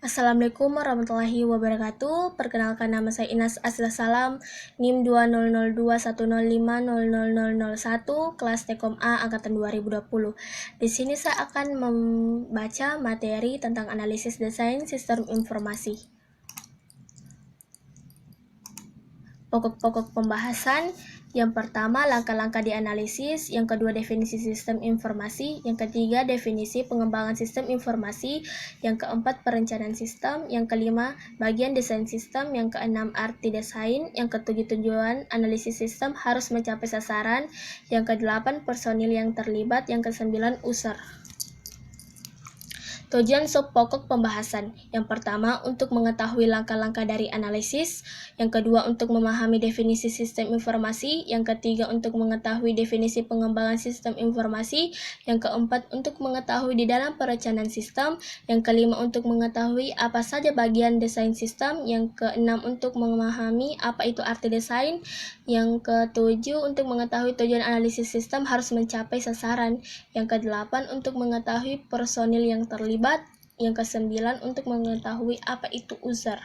Assalamualaikum warahmatullahi wabarakatuh. Perkenalkan, nama saya Inas Asila Salam, NIM 200210500001, kelas Tekom A angkatan 2020. Di sini saya akan membaca materi tentang analisis desain sistem informasi. Pokok-pokok pembahasan. Yang pertama, langkah-langkah dianalisis. Yang kedua, definisi sistem informasi. Yang ketiga, definisi pengembangan sistem informasi. Yang keempat, perencanaan sistem. Yang kelima, bagian desain sistem. Yang keenam, arti desain. Yang ketujuh, tujuan analisis sistem harus mencapai sasaran. Yang kedelapan, personil yang terlibat. Yang kesembilan, user. Tujuan sub pokok pembahasan. Yang pertama, untuk mengetahui langkah-langkah dari analisis. Yang kedua, untuk memahami definisi sistem informasi. Yang ketiga, untuk mengetahui definisi pengembangan sistem informasi. Yang keempat, untuk mengetahui di dalam perencanaan sistem. Yang kelima, untuk mengetahui apa saja bagian desain sistem. Yang keenam, untuk memahami apa itu arti desain. Yang ketujuh, untuk mengetahui tujuan analisis sistem harus mencapai sasaran. Yang kedelapan, untuk mengetahui personil yang terlibat. Yang kesembilan, untuk mengetahui apa itu user.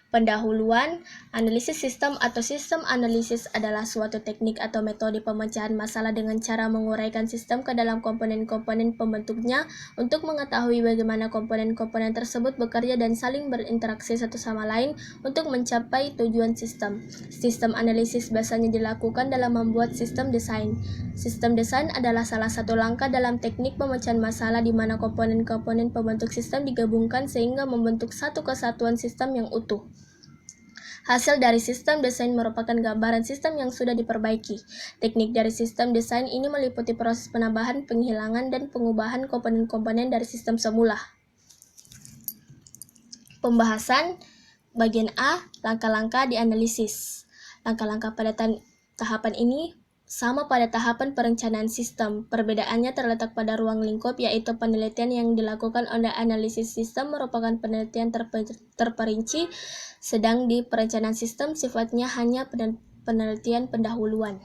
Pendahuluan. Analisis sistem atau sistem analisis adalah suatu teknik atau metode pemecahan masalah dengan cara menguraikan sistem ke dalam komponen-komponen pembentuknya untuk mengetahui bagaimana komponen-komponen tersebut bekerja dan saling berinteraksi satu sama lain untuk mencapai tujuan sistem. Sistem analisis biasanya dilakukan dalam membuat sistem desain. Sistem desain adalah salah satu langkah dalam teknik pemecahan masalah di mana komponen-komponen pembentuk sistem digabungkan sehingga membentuk satu kesatuan sistem yang utuh. Hasil dari sistem desain merupakan gambaran sistem yang sudah diperbaiki. Teknik dari sistem desain ini meliputi proses penambahan, penghilangan, dan pengubahan komponen-komponen dari sistem semula. Pembahasan bagian A, langkah-langkah dianalisis. Langkah-langkah pada tahapan ini sama pada tahapan perencanaan sistem. Perbedaannya terletak pada ruang lingkup, yaitu penelitian yang dilakukan oleh analisis sistem merupakan penelitian terperinci, sedang di perencanaan sistem sifatnya hanya penelitian pendahuluan.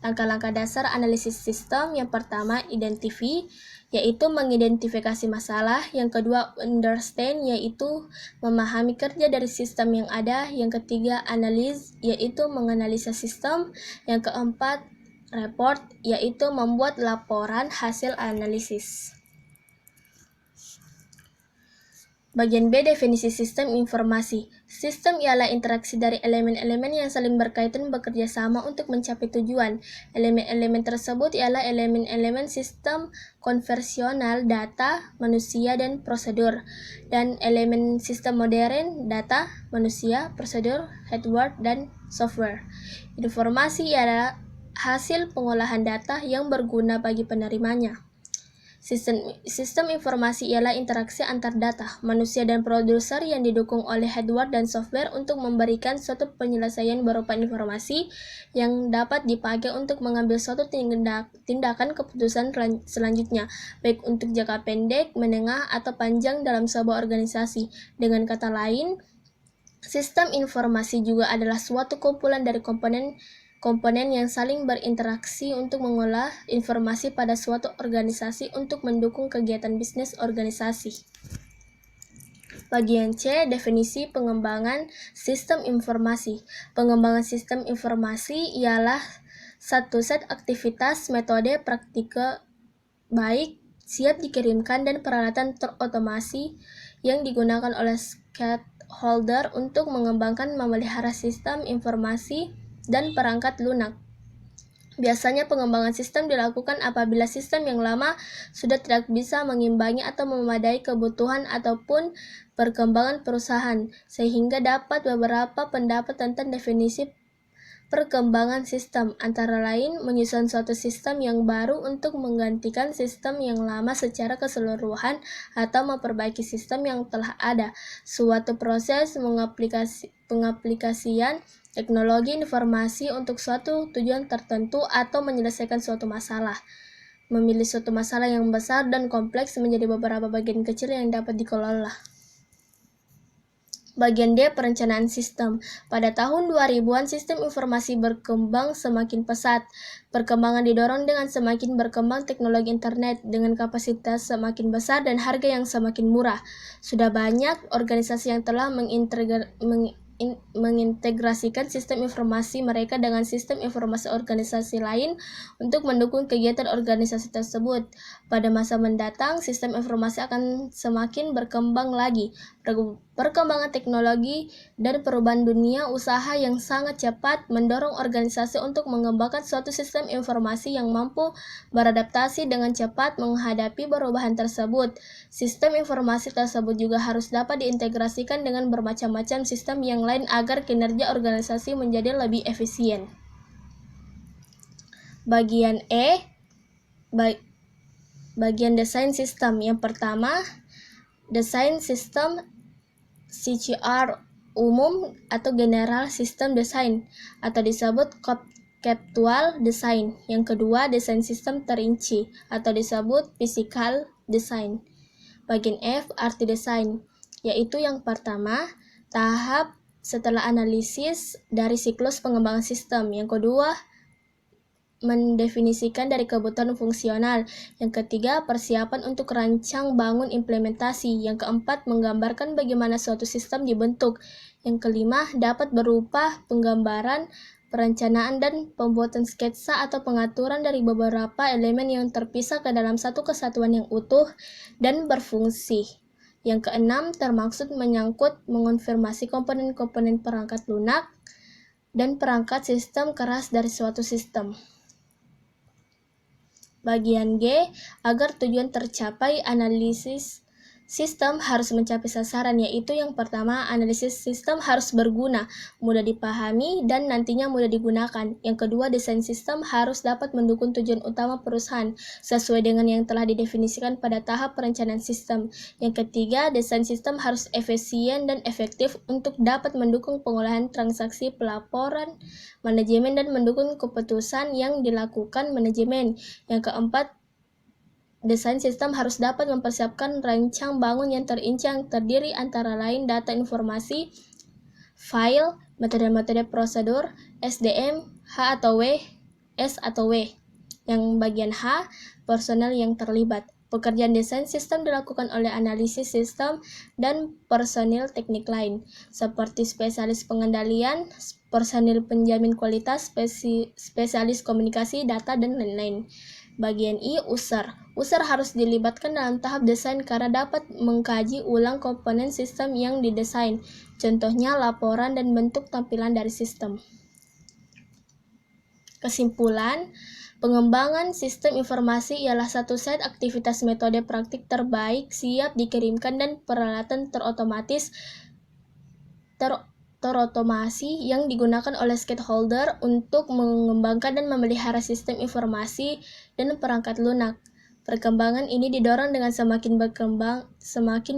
Langkah-langkah dasar analisis sistem. Yang pertama, identify, yaitu mengidentifikasi masalah. Yang kedua, understand, yaitu memahami kerja dari sistem yang ada. Yang ketiga, analyze, yaitu menganalisa sistem. Yang keempat, report, yaitu membuat laporan hasil analisis. Bagian B, definisi sistem informasi. Sistem ialah interaksi dari elemen-elemen yang saling berkaitan bekerja sama untuk mencapai tujuan. Elemen-elemen tersebut ialah elemen-elemen sistem konvensional, data, manusia, dan prosedur. Dan elemen sistem modern, data, manusia, prosedur, hardware, dan software. Informasi ialah hasil pengolahan data yang berguna bagi penerimanya. Sistem informasi ialah interaksi antar data, manusia, dan produser yang didukung oleh hardware dan software untuk memberikan suatu penyelesaian berupa informasi yang dapat dipakai untuk mengambil suatu tindakan keputusan selanjutnya, baik untuk jangka pendek, menengah, atau panjang dalam sebuah organisasi. Dengan kata lain, sistem informasi juga adalah suatu kumpulan dari komponen yang saling berinteraksi untuk mengolah informasi pada suatu organisasi untuk mendukung kegiatan bisnis organisasi. Bagian C, definisi pengembangan sistem informasi. Pengembangan sistem informasi ialah satu set aktivitas, metode, praktika baik, siap dikirimkan, dan peralatan terotomasi yang digunakan oleh stakeholder untuk mengembangkan memelihara sistem informasi dan perangkat lunak. Biasanya pengembangan sistem dilakukan apabila sistem yang lama sudah tidak bisa mengimbangi atau memadai kebutuhan ataupun perkembangan perusahaan, sehingga dapat beberapa pendapat tentang definisi perkembangan sistem, antara lain menyusun suatu sistem yang baru untuk menggantikan sistem yang lama secara keseluruhan atau memperbaiki sistem yang telah ada, suatu proses pengaplikasian teknologi informasi untuk suatu tujuan tertentu, atau menyelesaikan suatu masalah. Memilih suatu masalah yang besar dan kompleks menjadi beberapa bagian kecil yang dapat dikelola. Bagian D, perencanaan sistem. Pada tahun 2000-an, sistem informasi berkembang semakin pesat. Perkembangan didorong dengan semakin berkembang teknologi internet dengan kapasitas semakin besar dan harga yang semakin murah. Sudah banyak organisasi yang telah mengintegrasikan sistem informasi mereka dengan sistem informasi organisasi lain untuk mendukung kegiatan organisasi tersebut. Pada masa mendatang, sistem informasi akan semakin berkembang lagi. Perkembangan teknologi dan perubahan dunia usaha yang sangat cepat mendorong organisasi untuk mengembangkan suatu sistem informasi yang mampu beradaptasi dengan cepat menghadapi perubahan tersebut. Sistem informasi tersebut juga harus dapat diintegrasikan dengan bermacam-macam sistem yang lain agar kinerja organisasi menjadi lebih efisien. Bagian E, bagian desain sistem. Yang pertama, desain sistem CCR umum atau General System Design atau disebut Conceptual Design. Yang kedua, desain sistem terinci atau disebut Physical Design. Bagian F, arti desain, yaitu yang pertama, tahap setelah analisis dari siklus pengembangan sistem. Yang kedua, mendefinisikan dari kebutuhan fungsional. Yang ketiga, persiapan untuk rancang bangun implementasi. Yang keempat, menggambarkan bagaimana suatu sistem dibentuk. Yang kelima, dapat berupa penggambaran, perencanaan, dan pembuatan sketsa atau pengaturan dari beberapa elemen yang terpisah ke dalam satu kesatuan yang utuh dan berfungsi. Yang keenam, termaksud menyangkut mengonfirmasi komponen-komponen perangkat lunak dan perangkat sistem keras dari suatu sistem. Bagian G, agar tujuan tercapai, analisis sistem harus mencapai sasaran, yaitu yang pertama, analisis sistem harus berguna, mudah dipahami, dan nantinya mudah digunakan. Yang kedua, desain sistem harus dapat mendukung tujuan utama perusahaan, sesuai dengan yang telah didefinisikan pada tahap perencanaan sistem. Yang ketiga, desain sistem harus efisien dan efektif untuk dapat mendukung pengolahan transaksi pelaporan manajemen dan mendukung keputusan yang dilakukan manajemen. Yang keempat, desain sistem harus dapat mempersiapkan rancang bangun yang terinci yang terdiri antara lain data informasi, file, metode-metode prosedur, SDM, H atau W, S atau W. Yang bagian H, personel yang terlibat. Pekerjaan desain sistem dilakukan oleh analisis sistem dan personil teknik lain, seperti spesialis pengendalian, personil penjamin kualitas, spesialis komunikasi, data, dan lain-lain. Bagian I, user. User harus dilibatkan dalam tahap desain karena dapat mengkaji ulang komponen sistem yang didesain, contohnya laporan dan bentuk tampilan dari sistem. Kesimpulan, pengembangan sistem informasi ialah satu set aktivitas metode praktik terbaik siap dikirimkan dan peralatan terotomasi yang digunakan oleh stakeholder untuk mengembangkan dan memelihara sistem informasi dan perangkat lunak. Perkembangan ini didorong dengan semakin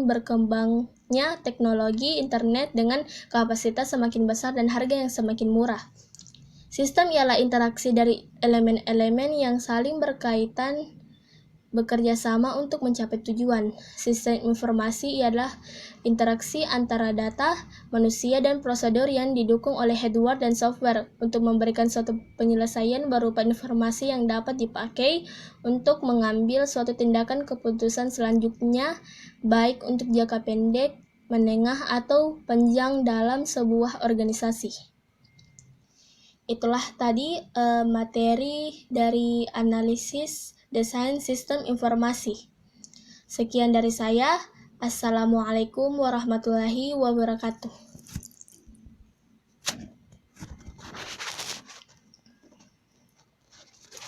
berkembangnya teknologi internet dengan kapasitas semakin besar dan harga yang semakin murah. Sistem ialah interaksi dari elemen-elemen yang saling berkaitan bekerja sama untuk mencapai tujuan. Sistem informasi ialah interaksi antara data, manusia, dan prosedur yang didukung oleh hardware dan software untuk memberikan suatu penyelesaian berupa informasi yang dapat dipakai untuk mengambil suatu tindakan keputusan selanjutnya, baik untuk jangka pendek, menengah, atau panjang dalam sebuah organisasi. Itulah tadi materi dari analisis desain sistem informasi. Sekian dari saya. Assalamualaikum warahmatullahi wabarakatuh.